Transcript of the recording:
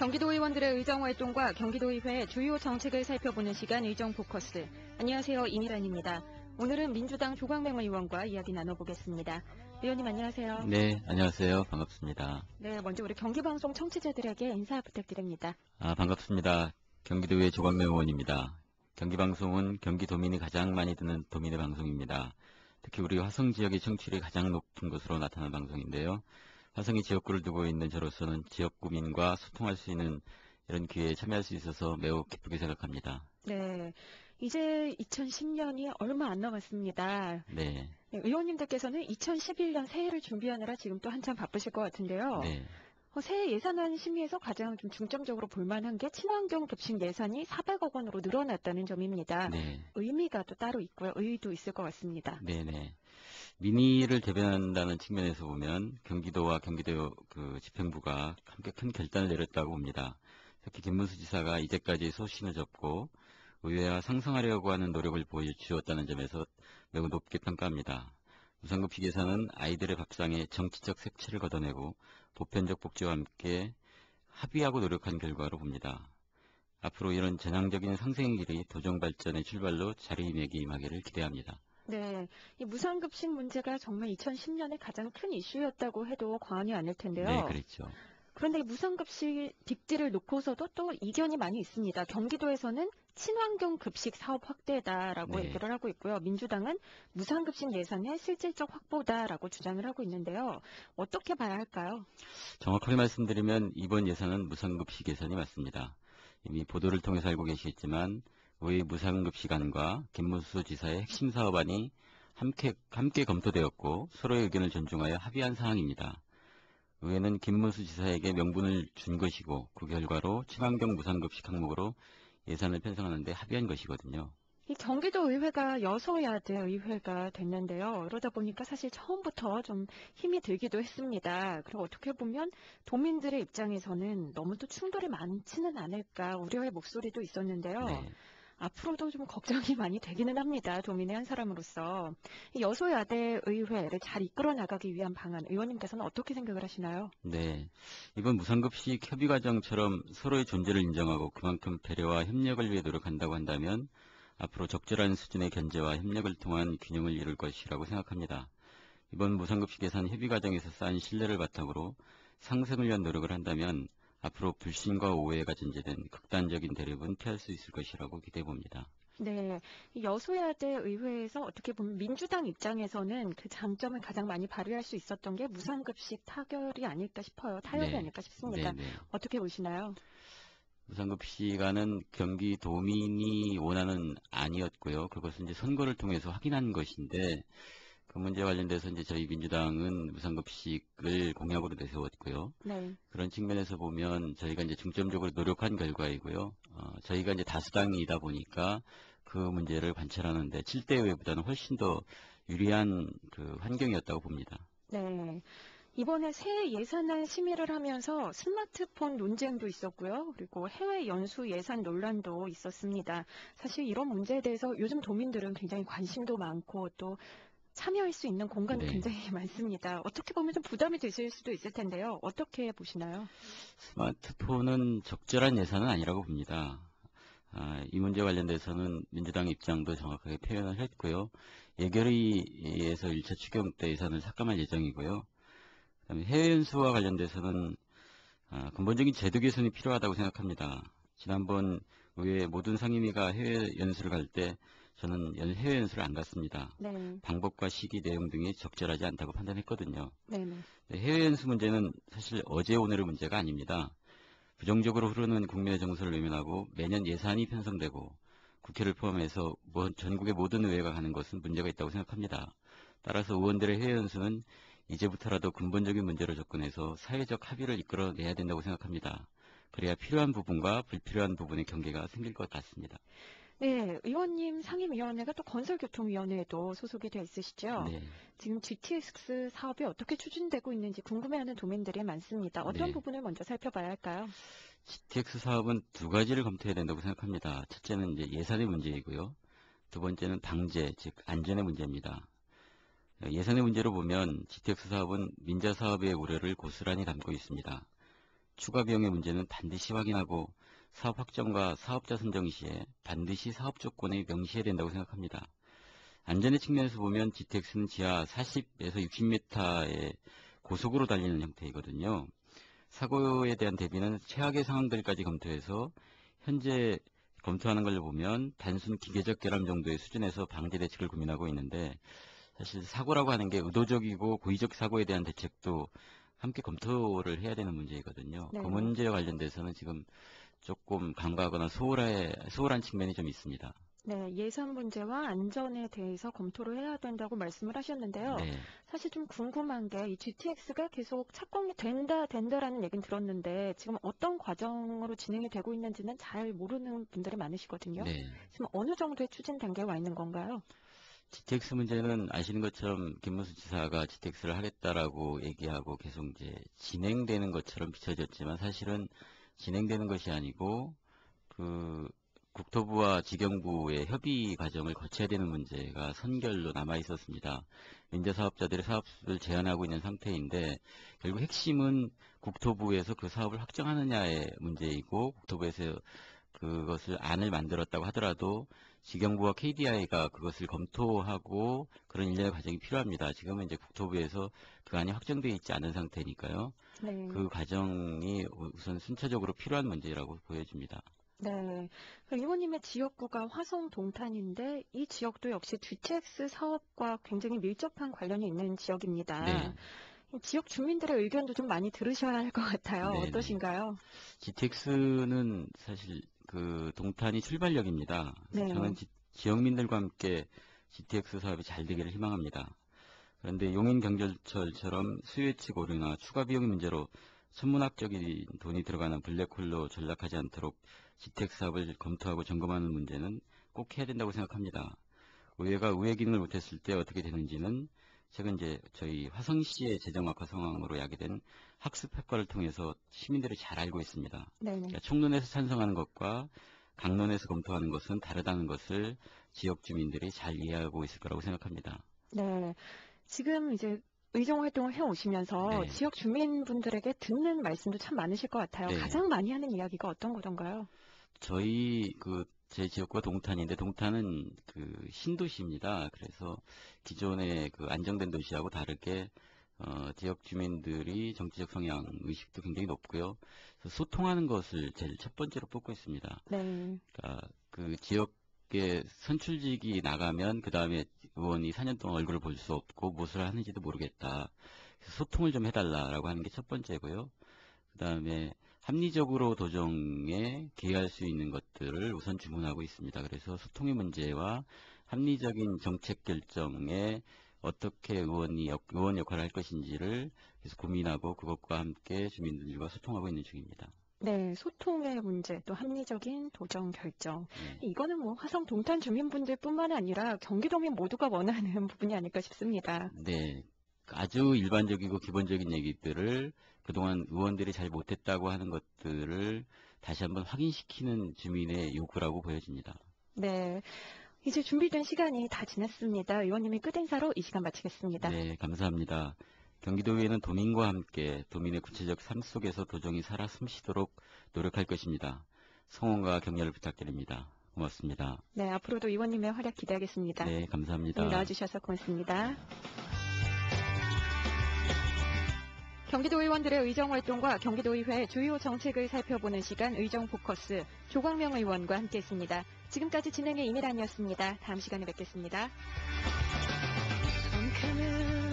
경기도 의원들의 의정활동과 경기도의회의 주요 정책을 살펴보는 시간 의정포커스. 안녕하세요. 이미란입니다. 오늘은 민주당 조광명 의원과 이야기 나눠보겠습니다. 의원님 안녕하세요. 네, 안녕하세요. 반갑습니다. 네, 먼저 우리 경기방송 청취자들에게 인사 부탁드립니다. 반갑습니다. 경기도의 조광명 의원입니다. 경기방송은 경기도민이 가장 많이 듣는 도민의 방송입니다. 특히 우리 화성 지역의 청취율이 가장 높은 것으로 나타난 방송인데요. 화성이 지역구를 두고 있는 저로서는 지역구민과 소통할 수 있는 이런 기회에 참여할 수 있어서 매우 기쁘게 생각합니다. 네, 이제 2010년이 얼마 안 남았습니다. 네. 네, 의원님들께서는 2011년 새해를 준비하느라 지금 또 한참 바쁘실 것 같은데요. 네. 새해 예산안 심의에서 가장 좀 중점적으로 볼만한 게 친환경 급식 예산이 400억 원으로 늘어났다는 점입니다. 네. 의미가 또 따로 있고요. 의의도 있을 것 같습니다. 네네. 민의를 대변한다는 측면에서 보면 경기도와 경기도 집행부가 함께 큰 결단을 내렸다고 봅니다. 특히 김문수 지사가 이제까지 소신을 접고 의회와 상성하려고 하는 노력을 보여주었다는 점에서 매우 높게 평가합니다. 무상급식 예산은 아이들의 밥상에 정치적 색채를 걷어내고 보편적 복지와 함께 합의하고 노력한 결과로 봅니다. 앞으로 이런 전향적인 상생의 길이 도정 발전의 출발로 자리매김하기를 기대합니다. 네, 이 무상급식 문제가 정말 2010년에 가장 큰 이슈였다고 해도 과언이 아닐 텐데요. 네, 그렇죠. 그런데 무상급식 빅딜을 놓고서도 또 이견이 많이 있습니다. 경기도에서는 친환경 급식 사업 확대다라고 네. 얘기를 하고 있고요. 민주당은 무상급식 예산의 실질적 확보다라고 주장을 하고 있는데요. 어떻게 봐야 할까요? 정확하게 말씀드리면 이번 예산은 무상급식 예산이 맞습니다. 이미 보도를 통해서 알고 계시겠지만 의회 무상급식안과 김문수 지사의 핵심 사업안이 함께 검토되었고 서로의 의견을 존중하여 합의한 사항입니다. 의회는 김문수 지사에게 명분을 준 것이고 그 결과로 친환경 무상급식 항목으로 예산을 편성하는 데 합의한 것이거든요. 이 경기도 의회가 여소야대 의회가 됐는데요. 그러다 보니까 사실 처음부터 좀 힘이 들기도 했습니다. 그리고 어떻게 보면 도민들의 입장에서는 너무 또 충돌이 많지는 않을까 우려의 목소리도 있었는데요. 네. 앞으로도 좀 걱정이 많이 되기는 합니다. 도민의 한 사람으로서. 이 여소야대 의회를 잘 이끌어 나가기 위한 방안, 의원님께서는 어떻게 생각을 하시나요? 네. 이번 무상급식 협의 과정처럼 서로의 존재를 인정하고 그만큼 배려와 협력을 위해 노력한다고 한다면 앞으로 적절한 수준의 견제와 협력을 통한 균형을 이룰 것이라고 생각합니다. 이번 무상급식 예산 협의 과정에서 쌓은 신뢰를 바탕으로 상생을 위한 노력을 한다면 앞으로 불신과 오해가 전제된 극단적인 대립은 피할 수 있을 것이라고 기대해 봅니다. 네, 이 여소야대 의회에서 어떻게 보면 민주당 입장에서는 그 장점을 가장 많이 발휘할 수 있었던 게 무상급식 타결이 아닐까 싶어요. 타협이 네. 아닐까 싶습니다. 네. 어떻게 보시나요? 무상급식안은 경기도민이 원하는 안이었고요. 그것은 이제 선거를 통해서 확인한 것인데 그 문제와 관련돼서 이제 저희 민주당은 무상급식을 공약으로 내세웠고요. 네. 그런 측면에서 보면 저희가 이제 중점적으로 노력한 결과이고요. 저희가 이제 다수당이다 보니까 그 문제를 관찰하는데 7대 의회보다는 훨씬 더 유리한 그 환경이었다고 봅니다. 네. 이번에 새해 예산안 심의를 하면서 스마트폰 논쟁도 있었고요. 그리고 해외 연수 예산 논란도 있었습니다. 사실 이런 문제에 대해서 요즘 도민들은 굉장히 관심도 많고 또 참여할 수 있는 공간도 네. 굉장히 많습니다. 어떻게 보면 좀 부담이 되실 수도 있을 텐데요. 어떻게 보시나요? 스마트폰은 적절한 예산은 아니라고 봅니다. 이 문제 관련돼서는 민주당 입장도 정확하게 표현을 했고요. 예결위에서 1차 추경 때 예산을 삭감할 예정이고요. 그다음에 해외 연수와 관련돼서는 근본적인 제도 개선이 필요하다고 생각합니다. 지난번 의회 모든 상임위가 해외 연수를 갈 때 저는 해외 연수를 안 갔습니다. 네. 방법과 시기, 내용 등이 적절하지 않다고 판단했거든요. 네네. 해외 연수 문제는 사실 어제 오늘의 문제가 아닙니다. 부정적으로 흐르는 국민의 정서를 외면하고 매년 예산이 편성되고 국회를 포함해서 전국의 모든 의회가 가는 것은 문제가 있다고 생각합니다. 따라서 의원들의 해외 연수는 이제부터라도 근본적인 문제로 접근해서 사회적 합의를 이끌어내야 된다고 생각합니다. 그래야 필요한 부분과 불필요한 부분의 경계가 생길 것 같습니다. 네, 의원님 상임위원회가 또 건설교통위원회에도 소속이 돼 있으시죠? 네. 지금 GTX 사업이 어떻게 추진되고 있는지 궁금해하는 도민들이 많습니다. 어떤 네. 부분을 먼저 살펴봐야 할까요? GTX 사업은 두 가지를 검토해야 된다고 생각합니다. 첫째는 이제 예산의 문제이고요. 두 번째는 방제, 즉 안전의 문제입니다. 예산의 문제로 보면 GTX 사업은 민자 사업의 우려를 고스란히 담고 있습니다. 추가 비용의 문제는 반드시 확인하고 사업 확정과 사업자 선정 시에 반드시 사업 조건에 명시해야 된다고 생각합니다. 안전의 측면에서 보면 GTX는 지하 40에서 60m의 고속으로 달리는 형태이거든요. 사고에 대한 대비는 최악의 상황들까지 검토해서 현재 검토하는 걸 보면 단순 기계적 결함 정도의 수준에서 방제 대책을 고민하고 있는데, 사실 사고라고 하는 게 의도적이고 고의적 사고에 대한 대책도 함께 검토를 해야 되는 문제이거든요. 네. 그 문제와 관련돼서는 지금 조금 간과하거나 소홀한 측면이 좀 있습니다. 네, 예산 문제와 안전에 대해서 검토를 해야 된다고 말씀을 하셨는데요. 네. 사실 좀 궁금한 게 이 GTX가 계속 착공이 된다라는 얘기는 들었는데 지금 어떤 과정으로 진행이 되고 있는지는 잘 모르는 분들이 많으시거든요. 네. 지금 어느 정도의 추진 단계에 와 있는 건가요? GTX 문제는 아시는 것처럼 김문수 지사가 GTX를 하겠다라고 얘기하고 계속 이제 진행되는 것처럼 비춰졌지만, 사실은 진행되는 것이 아니고 그 국토부와 지경부의 협의 과정을 거쳐야 되는 문제가 선결로 남아 있었습니다. 민재사업자들이 사업을 제안하고 있는 상태인데, 결국 핵심은 국토부에서 그 사업을 확정하느냐의 문제이고, 국토부에서 그것을 안을 만들었다고 하더라도 지경부와 KDI가 그것을 검토하고 그런 일련의 과정이 필요합니다. 지금은 이제 국토부에서 그 안이 확정되어 있지 않은 상태니까요. 네. 그 과정이 우선 순차적으로 필요한 문제라고 보여집니다. 네. 그 의원님의 지역구가 화성 동탄인데 이 지역도 역시 GTX 사업과 굉장히 밀접한 관련이 있는 지역입니다. 네, 이 지역 주민들의 의견도 좀 많이 들으셔야 할 것 같아요. 네, 네. 어떠신가요? GTX는 사실 그 동탄이 출발역입니다. 네. 저는 지역민들과 함께 GTX 사업이 잘 되기를 희망합니다. 그런데 용인경전철처럼 수요예치 고려나 추가 비용의 문제로 천문학적인 돈이 들어가는 블랙홀로 전락하지 않도록 GTX 사업을 검토하고 점검하는 문제는 꼭 해야 된다고 생각합니다. 의회가 의회 기능을 못했을 때 어떻게 되는지는 최근 이제 저희 화성시의 재정 악화 상황으로 야기된 학습 효과를 통해서 시민들이 잘 알고 있습니다. 네. 그러니까 총론에서 찬성하는 것과 강론에서 검토하는 것은 다르다는 것을 지역 주민들이 잘 이해하고 있을 거라고 생각합니다. 네. 지금 이제 의정 활동을 해 오시면서 네. 지역 주민분들에게 듣는 말씀도 참 많으실 것 같아요. 네. 가장 많이 하는 이야기가 어떤 거던가요? 제 지역구가 동탄인데, 동탄은 그 신도시입니다. 그래서 기존의 그 안정된 도시하고 다르게 지역 주민들이 정치적 성향 의식도 굉장히 높고요. 그래서 소통하는 것을 제일 첫 번째로 뽑고 있습니다. 네. 그러니까 그 지역에 선출직이 나가면 그 다음에 의원이 4년 동안 얼굴을 볼 수 없고 무엇을 하는지도 모르겠다. 그래서 소통을 좀 해달라라고 하는 게 첫 번째고요. 그 다음에 합리적으로 도정에 기여할 수 있는 것들을 우선 주문하고 있습니다. 그래서 소통의 문제와 합리적인 정책 결정에 어떻게 의원 역할을 할 것인지를 계속 고민하고 그것과 함께 주민들과 소통하고 있는 중입니다. 네, 소통의 문제, 또 합리적인 도정 결정. 네. 이거는 뭐 화성 동탄 주민분들뿐만 아니라 경기도민 모두가 원하는 부분이 아닐까 싶습니다. 네. 아주 일반적이고 기본적인 얘기들을 그동안 의원들이 잘 못했다고 하는 것들을 다시 한번 확인시키는 주민의 요구라고 보여집니다. 네, 이제 준비된 시간이 다 지났습니다. 의원님이 끝인사로 이 시간 마치겠습니다. 네, 감사합니다. 경기도의회는 도민과 함께 도민의 구체적 삶 속에서 도정이 살아 숨쉬도록 노력할 것입니다. 성원과 격려를 부탁드립니다. 고맙습니다. 네, 앞으로도 의원님의 활약 기대하겠습니다. 네, 감사합니다. 오늘 나와주셔서 고맙습니다. 경기도 의원들의 의정활동과 경기도의회 주요 정책을 살펴보는 시간 의정포커스 조광명 의원과 함께했습니다. 지금까지 진행의 이미란이었습니다. 다음 시간에 뵙겠습니다. I'm coming.